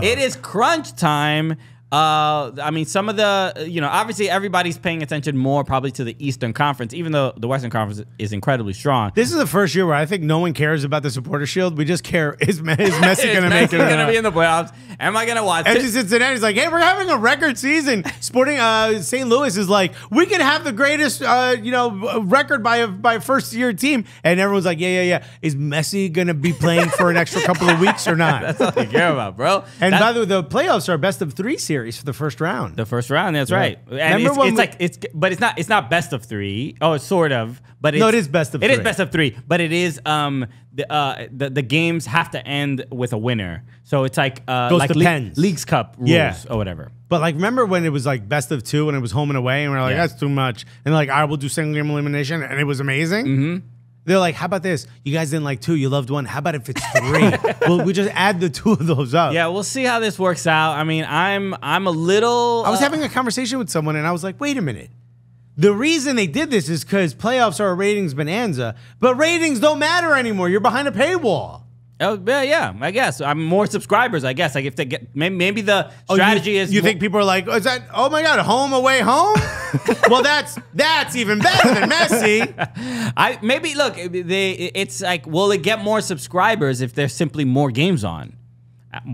It is crunch time. I mean, some of the, obviously everybody's paying attention more probably to the Eastern Conference, even though the Western Conference is incredibly strong. This is the first year where I think no one cares about the Supporter Shield. We just care, is Messi going to make it? Is Messi going to be in the playoffs? Am I going to watch it? Cincinnati's like, hey, we're having a record season. Sporting St. Louis is like, we can have the greatest, record by a first-year team. And everyone's like, yeah. Is Messi going to be playing for an extra couple of weeks or not? That's all they care about, bro. And by the way, the playoffs are best of 3 series for the first round. The first round, that's right. And but it's not best of 3. Oh, it's sort of, but it is best of 3. It is best of 3, but it is the games have to end with a winner. So it's like Leagues Cup rules or whatever. But like, remember when it was like best of 2 when it was home and away, and we're like, that's too much, and like, I will do single game elimination, and it was amazing. Mm-hmm. They're like, how about this? You guys didn't like 2, you loved 1. How about if it's 3? Well, we just add the 2 of those up. Yeah, we'll see how this works out. I mean, I'm a little. I was having a conversation with someone, and I was like, wait a minute. The reason they did this is because playoffs are a ratings bonanza, but ratings don't matter anymore. You're behind a paywall. Oh yeah, I guess. I'm more subscribers, I guess. Like if they get maybe the strategy is. You think people are like, is that? Oh my God, home away home? Well, that's even better than Messi. Maybe look, it's like, will it get more subscribers if there's simply more games on?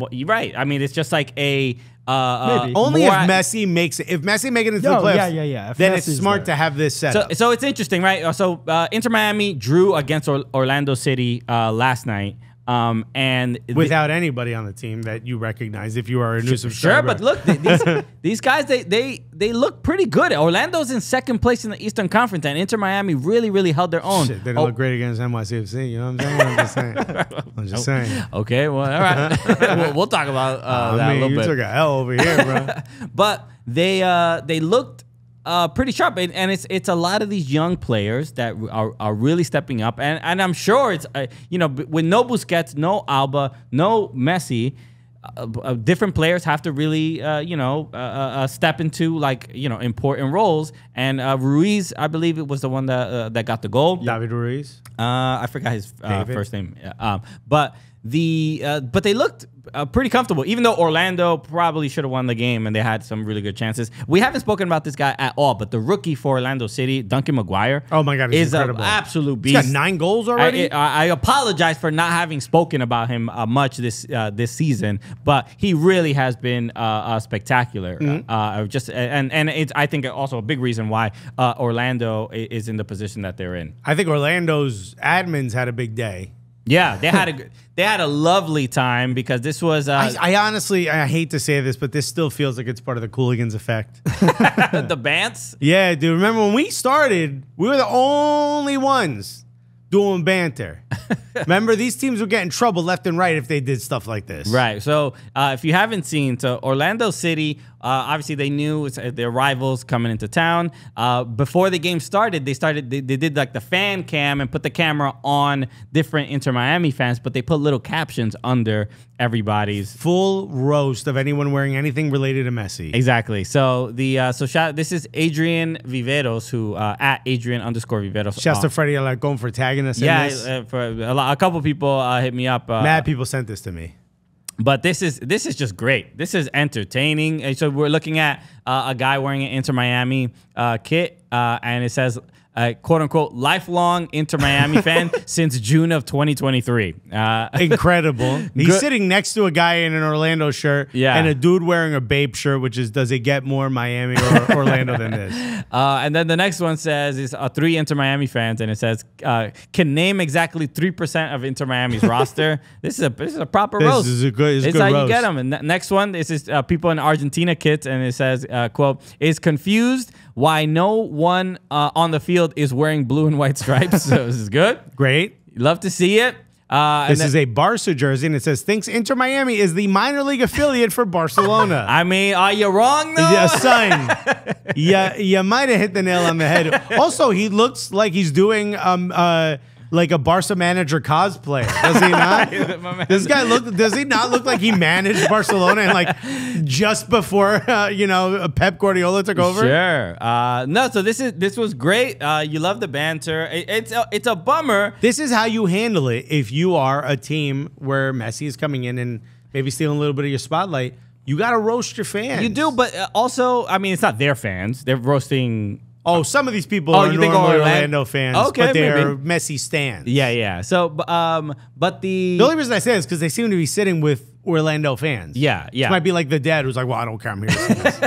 You're right. I mean, it's just like a. Maybe. Only if Messi makes it. If Messi makes it into the playoffs, yeah. Then it's smart to have this set up. So it's interesting, right? So Inter Miami drew against Orlando City last night. And without anybody on the team that you recognize if you are a new subscriber. Sure, but look, these guys, they look pretty good. Orlando's in 2nd place in the Eastern Conference, and Inter Miami really held their own. Shit, they didn't look great against NYCFC. You know what I'm saying? I'm just saying. Okay, well, all right. we'll talk about that a little bit. You took a L over here, bro. But they looked pretty sharp, and it's a lot of these young players that are really stepping up, and I'm sure it's with no Busquets, no Alba, no Messi, different players have to really step into important roles, and Ruiz, I believe it was the one that got the goal. David Ruiz. I forgot his first name, but they looked pretty comfortable, even though Orlando probably should have won the game and they had some really good chances. We haven't spoken about this guy at all, but the rookie for Orlando City, Duncan Maguire, oh my God, is incredible. An absolute beast. He's got 9 goals already. I apologize for not having spoken about him much this season, but he really has been spectacular. It's I think also a big reason why Orlando is in the position that they're in. I think Orlando's admins had a big day. Yeah, they had a lovely time because this was. I honestly, I hate to say this, but this still feels like it's part of the Cooligans effect. The Bants? Yeah, dude. Remember when we started, we were the only ones doing banter. Remember, these teams would get in trouble left and right if they did stuff like this. Right. So if you haven't seen, Orlando City, obviously they knew their rivals coming into town. Before the game started, they did like the fan cam and put the camera on different Inter Miami fans, but they put little captions under everybody's. Full roast of anyone wearing anything related to Messi. Exactly. So this is Adrian Viveros, who at Adrian_Viveros. Shouts to Freddie Alarcon for tagging us in this. For a couple people hit me up. Mad people sent this to me. But this is just great. This is entertaining. And so we're looking at a guy wearing an Inter Miami kit, and it says, quote unquote, lifelong Inter Miami fan since June of 2023. Incredible. He's sitting next to a guy in an Orlando shirt and a dude wearing a Babe shirt, which is, does it get more Miami or Orlando than this? And then the next one says, is 3 Inter Miami fans, and it says, can name exactly 3% of Inter Miami's roster. This is a proper roast. This is a good, it's good how roast. You get them. And next one, this is people in Argentina kits, and it says, quote, is confused why no one on the field is wearing blue and white stripes. So this is good. Great. Love to see it. This is a Barca jersey, and it says, thinks Inter Miami is the minor league affiliate for Barcelona. I mean, are you wrong, though? Yeah, son. You might have hit the nail on the head. Also, he looks like he's doing like a Barca manager cosplay. Does he not? This guy does he not look like he managed Barcelona and like just before Pep Guardiola took over? Sure. No, so this was great. You love the banter. It's a bummer. This is how you handle it if you are a team where Messi is coming in and maybe stealing a little bit of your spotlight. You got to roast your fans. You do, but also, I mean, it's not their fans. They're roasting. Oh, some of these people are normal Orlando fans, but they're Messi stans. Yeah. So, but the only reason I say it is because they seem to be sitting with Orlando fans. Yeah. It might be like the dad who's like, well, I don't care. I'm here to see this.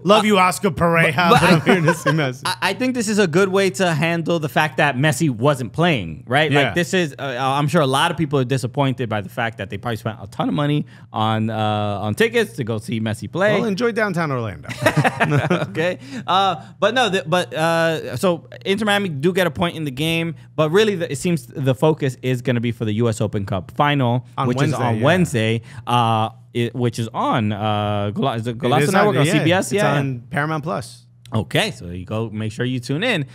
Love you, Oscar Pereira, but I'm here to see Messi. I think this is a good way to handle the fact that Messi wasn't playing, right? Yeah. Like this is, I'm sure a lot of people are disappointed by the fact that they probably spent a ton of money on tickets to go see Messi play. Well, enjoy downtown Orlando. Okay. So Inter Miami do get a point in the game, but really it seems the focus is going to be for the U.S. Open Cup final, which is on Wednesday. Which is on Golazo Network on CBS. It's on Paramount Plus. Okay, so you go make sure you tune in.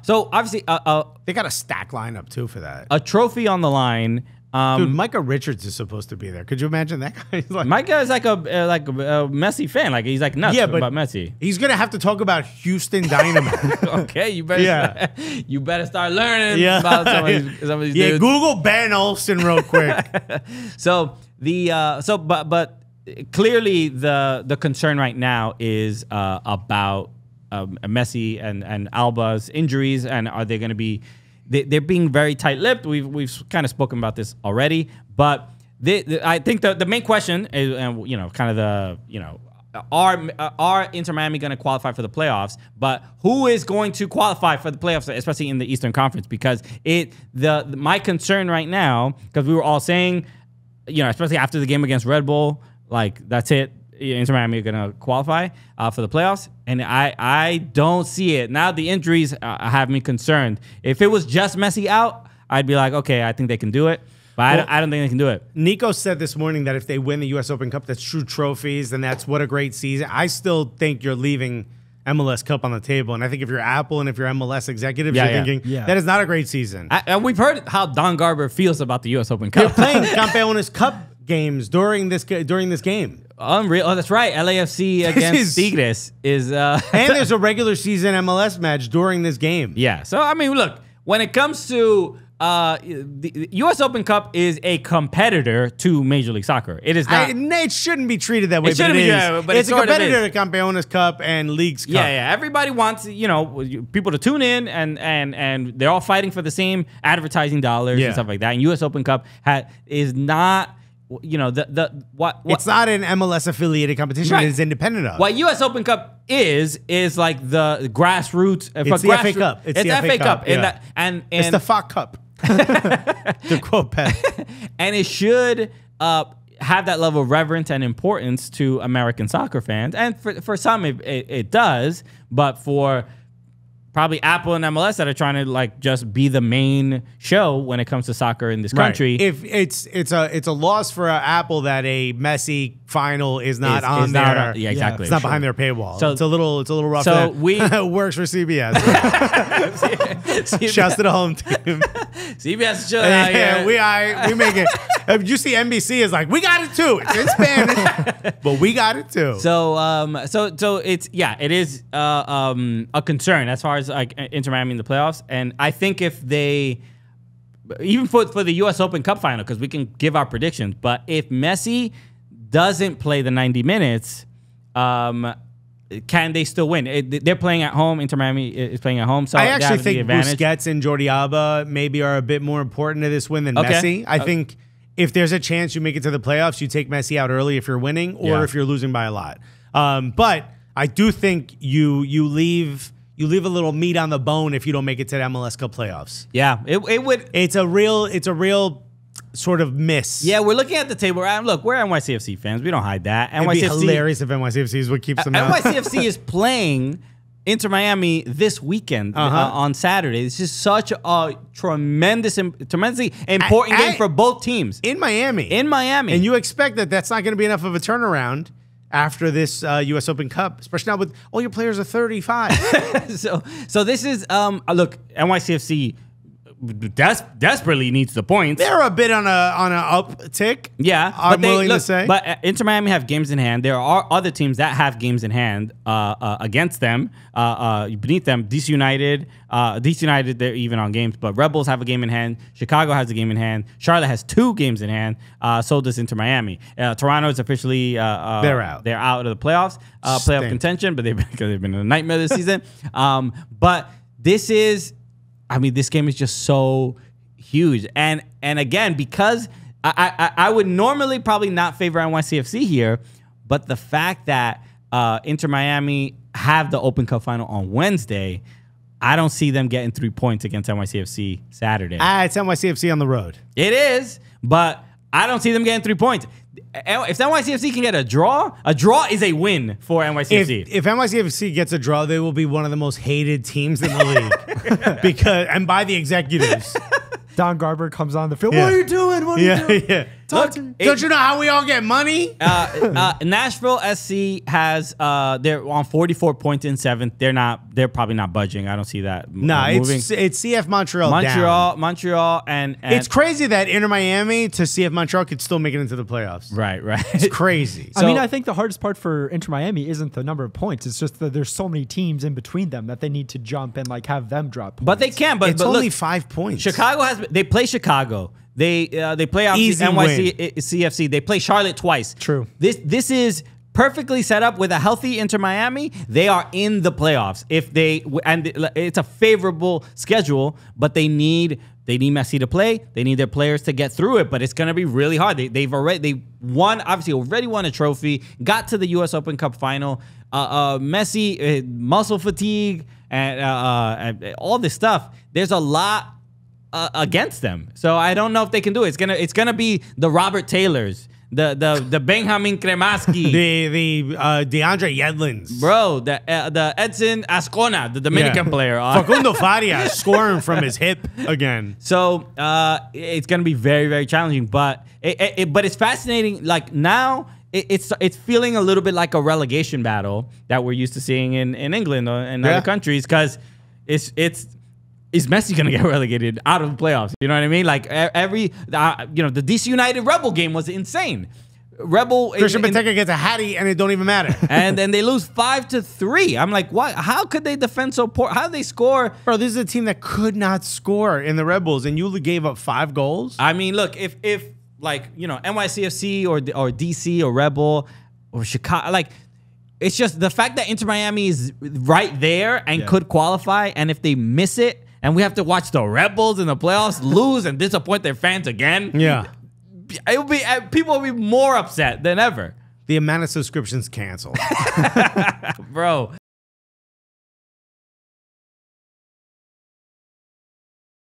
So obviously, they got a stack lineup too for that. A trophy on the line. Dude, Micah Richards is supposed to be there. Could you imagine that guy? He's like, Micah is like a Messi fan. Like he's like nuts about Messi. He's gonna have to talk about Houston Dynamo. Okay, you better start learning about some of these dudes. Google Ben Olsen real quick. But clearly the concern right now is about Messi and Alba's injuries, and are they going to be? They're being very tight-lipped. We've kind of spoken about this already, but I think the main question is, are Inter Miami going to qualify for the playoffs? But who is going to qualify for the playoffs, especially in the Eastern Conference? Because my concern right now, because we were all saying, especially after the game against Red Bull, like that's it. Inter Miami are going to qualify for the playoffs, and I don't see it. Now the injuries have me concerned. If it was just Messi out, I'd be like, okay, I think they can do it, but I don't think they can do it. Nico said this morning that if they win the U.S. Open Cup, that's true trophies, and that's what a great season. I still think you're leaving MLS Cup on the table, and I think if you're Apple and if you're MLS executives, you're thinking that is not a great season. And we've heard how Don Garber feels about the U.S. Open Cup. They're playing Campeones Cup games during this game. Unreal. Oh, that's right. LAFC against Stugotz is and there's a regular season MLS match during this game. Yeah. So I mean, look, when it comes to the U.S. Open Cup is a competitor to Major League Soccer. It is not. It shouldn't be treated that way. It's a competitor to Campeones Cup and Leagues Cup. Yeah. Everybody wants people to tune in, and they're all fighting for the same advertising dollars and stuff like that. And U.S. Open Cup is not. It's not an MLS affiliated competition. Right. It is independent of. What U.S. Open Cup is like the grassroots. It's the FA Cup. It's the FA Cup. Yeah. And it's the FA Cup. To quote Pep. And it should have that level of reverence and importance to American soccer fans. And for some, it does. But for probably Apple and MLS that are trying to just be the main show when it comes to soccer in this country. If it's a loss for Apple that a Messy final is not on there. Yeah, exactly. It's not behind their paywall. So it's a little rough. So it works for CBS. Shouts to the home team. CBS is chilling out here. We make it. You see NBC is like, we got it too. It's in Spanish, but we got it too. So it is a concern as far as Inter Miami in the playoffs, and I think if they even for the U.S. Open Cup final, because we can give our predictions, but if Messi doesn't play the 90 minutes, can they still win? They're playing at home. Inter Miami is playing at home, so I actually think Busquets and Jordi Alba maybe are a bit more important to this win than Messi. I think if there's a chance you make it to the playoffs, you take Messi out early if you're winning or if you're losing by a lot. But I do think you leave a little meat on the bone if you don't make it to the MLS Cup playoffs. Yeah, it would. It's a real sort of miss. Yeah, we're looking at the table. Look, we're NYCFC fans. We don't hide that. It'd be hilarious if NYCFC is what keeps them out. NYCFC is playing Inter Miami this weekend on Saturday. This is such a tremendously important game for both teams. In Miami. And you expect that's not going to be enough of a turnaround after this U.S. Open Cup, especially now with all your players are 35. So this is, look, NYCFC desperately needs the points. They're a bit on an uptick. Yeah, I'm willing to say. But Inter Miami have games in hand. There are other teams that have games in hand against them, beneath them. DC United, they're even on games. But Red Bulls have a game in hand. Chicago has a game in hand. Charlotte has 2 games in hand. So does Inter Miami. Toronto is officially they're out. They're out of the playoff contention, but they've been a nightmare this season. But this is. I mean, this game is just so huge. And again, because I would normally probably not favor NYCFC here, but the fact that Inter Miami have the Open Cup final on Wednesday, I don't see them getting 3 points against NYCFC Saturday. It's NYCFC on the road. It is, but I don't see them getting 3 points. If NYCFC can get a draw is a win for NYCFC. If NYCFC gets a draw, they will be one of the most hated teams in the league because by the executives. Don Garber comes on the field. Yeah. What are you doing? What are you doing? Yeah. Look, don't you know how we all get money? Nashville SC has they're on 44 points in 7th. They're probably not budging. I don't see that. Moving. It's CF Montreal Montreal and it's crazy that Inter Miami to CF Montreal could still make it into the playoffs. Right. It's crazy. I mean, I think the hardest part for Inter Miami isn't the number of points. It's just that there's so many teams in between them that they need to jump and like have them drop points. But they can. But it's only 5 points. They play Chicago. They play obviously NYCFC. They play Charlotte twice. True. This is perfectly set up with a healthy Inter Miami. They are in the playoffs. It's a favorable schedule, but they need Messi to play. They need their players to get through it, but it's going to be really hard. They already won a trophy. Got to the U.S. Open Cup final. Messi muscle fatigue and all this stuff. There's a lot against them, so I don't know if they can do it. It's gonna be the Robert Taylors, the Benjamin Kremaski, the DeAndre Yedlins, bro, the Edson Ascona, the Dominican player, Facundo Farias scoring from his hip again. So it's gonna be very, very challenging, but it's fascinating. Like now. It's feeling a little bit like a relegation battle that we're used to seeing in England and other countries, because is Messi going to get relegated out of the playoffs? You know what I mean? Like the DC United Rebel game was insane. Christian Benteke gets a hattie and it don't even matter. And then they lose 5-3. I'm like, what? How could they defend so poor? How did they score? Bro, this is a team that could not score in the Red Bulls, and you gave up 5 goals? I mean, look, if NYCFC or DC or Rebel or Chicago, like, it's just the fact that Inter Miami is right there and could qualify, and if they miss it, and we have to watch the Rebels in the playoffs lose and disappoint their fans again. Yeah. People will be more upset than ever. The amount of subscriptions canceled. Bro,